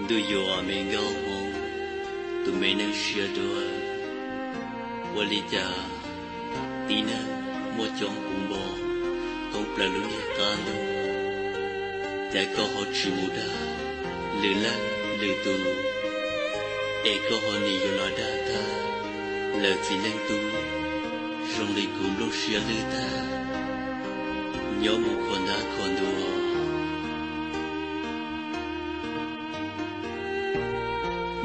Do you want me go home to make a share door? Walija tina mo chong umbo kong plaluya kanu. Cha ko ho chimuda lư lan lư tu. E ko ho ni yolada ta lơ chỉ lên tu. Rong li kum lo share lư ta. Nhớ một con đã con đùa.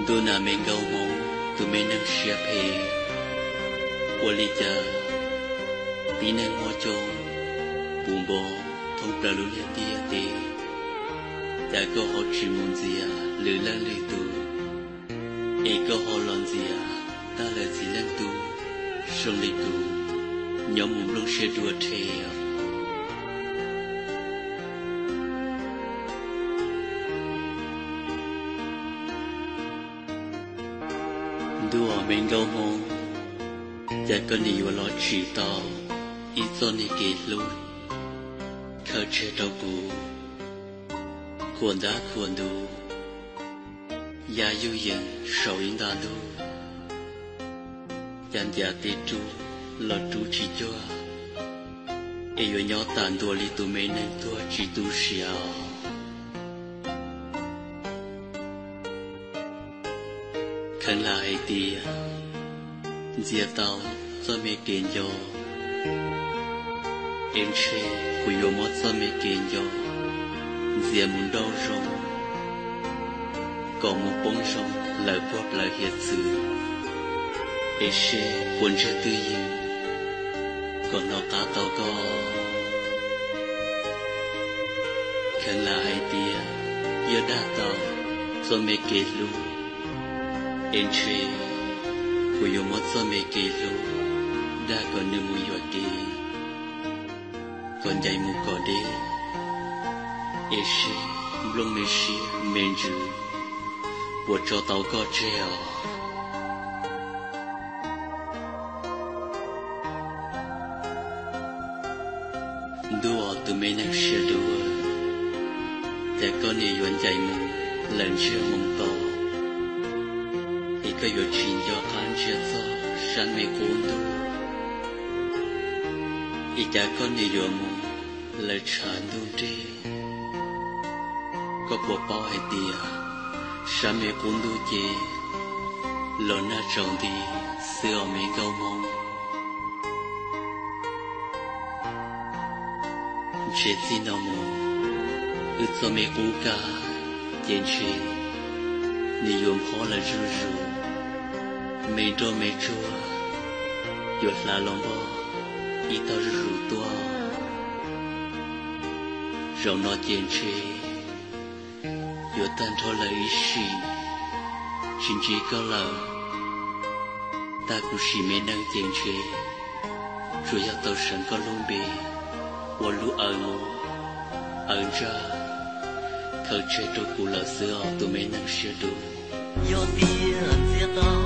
Do na me go home to me nang share pay. Walija tina mo chong umbo kong plaluya tia te. Cha ko ho chimunzia lư lan lư tu. E ko ho lonzia ta lơ chỉ lên tu. Rong li tu nhớ một lo share đùa thế. Đùa mình go home, cha con đi vào lo chỉ tao, ít cho ni kể lối, khơi che đau bù, khuôn đá khuôn đu, ya yêu yên sầu yên đàn đu, dàn gia tê tru, lo tru chỉ cho, ai yêu nhau tàn đùa li tu mấy nên tua chỉ tu xiao. Khăn lại tia Dìa tao cho mẹ kênh cho Em chê Của yếu mót cho mẹ kênh cho Dìa muốn đau rong Còn một bóng rong Lời bóp lời hiệt sự Ê chê Buồn chê tư yên Còn nó cá tao có Khăn lại tia Yếu đá tao Cho mẹ kênh luôn Entry, của yêu mất do mẹ kể lô, đã còn nửa mùi giọt đi, còn dạy mù có đi, Eshi, blong mê xì, mên dư, buộc cho tao có treo. Đùa tụi mê năng xìa đùa, đã con yêu yuan dạy mù, lần chưa mong tao. Cái yêu chuyện do khán chia cho sáng mê cuốn tu, ít đã con đi yêu mù lời tràn đun đi, có bộ bao hay tia sáng mê cuốn tu chê, lo na trồng đi xưa mê câu mong, chết xin nào mù, ước cho mê cú cả trên chuyện, ni yêu khó là ru ru. Mê chua Yột là lòng bò Ý tao rủ tua Rộng nó tiền chê Yột tan thô là ý xì Chính chỉ có là Ta cũng xì mê năng tiền chê Rồi ya tao sẵn có luôn bì Wo lũ ở ngô Ở ra Khởi chê trô cụ là xưa Tụi mê năng xưa đủ Yo tiền xưa tao